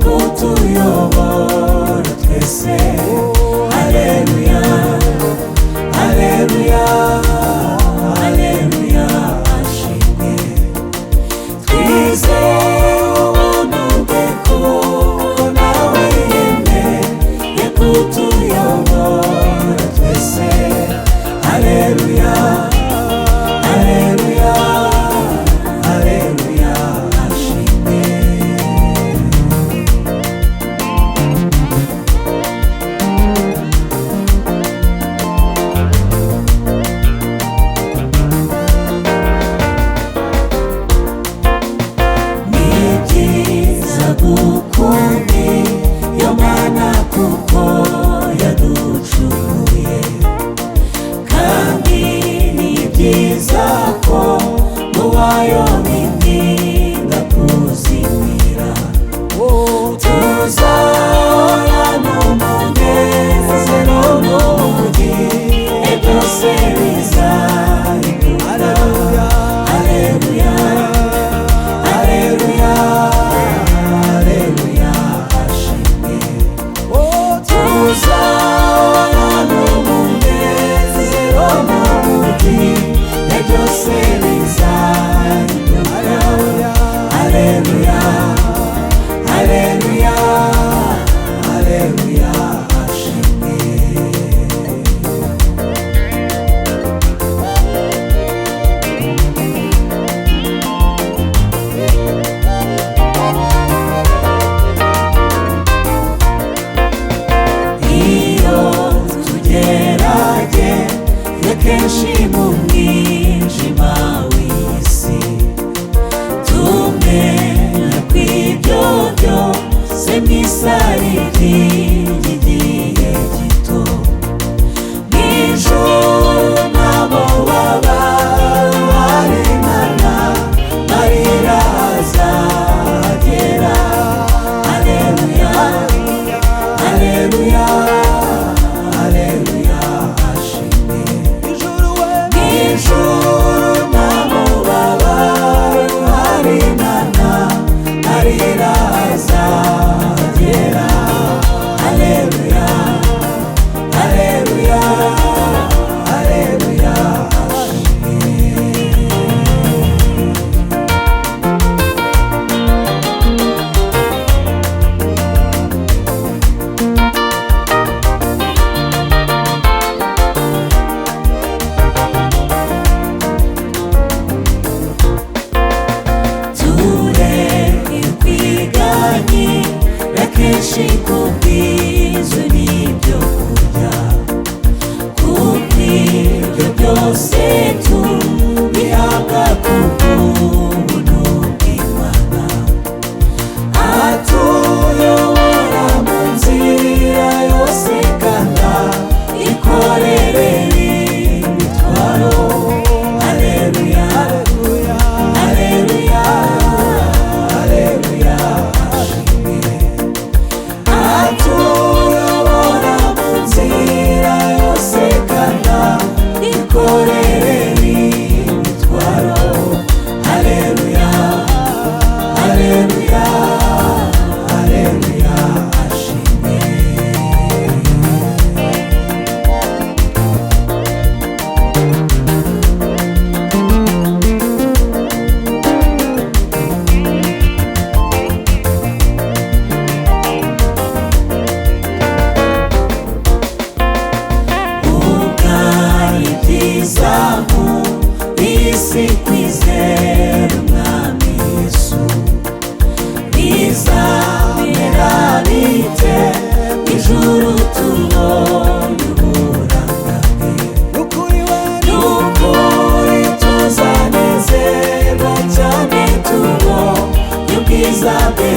kutuyobora twese. Haleluya, haleluya, haleluya, ashimwe. Twizeye ubuntu bwe kuko nawe yemeye kutuyobora twese. Haleluya, haleluya, haleluya, ashimwe. Ni byiza gukunda iyo Mana kuko yaducunguye, kandi ni byiza ko muwayo bitinda kuzimira. Tuzahorana umunezero mu gihe byose bizahinduka. Haleluya, haleluya, haleluya, ashimwe. Tuzahorana umunezero mu gihe byose bizahinduka. Haleluya, haleluya, haleluya, ashimwe. Iyo tugeragejwe kenshi mu mwijima w'isi, tumenya ko ibyo byose mw'isari ry'igihe gito. Mw'ijuru nabo babarinana, marira azagera. Haleluya, haleluya, haleluya, ashimwe. Mw'ijuru nabo babarinana, marira azagera. Haleluya, haleluya, haleluya, ashimwe. Tureke kwiganyira kenshi kubw'inzu n'ibyo kurya, kuko ibyo byose tubihabwa kubw'ubuntu bw'Imana. Atuyobora mu nzira yose kandi ikorere imitwaro. Haleluya, haleluya, haleluya, ashimwe. Atuyobora mu nzira yose kandi ikorere imitwaro. Haleluya, haleluya, haleluya, ashimwe. Ubwari bwiza mu isi kwizera Umwami Yesu, bizamera bite ijuru tubonye uburanga bwe. Nukuri tuzanezerwa cyane tubonye ubwiza bwe.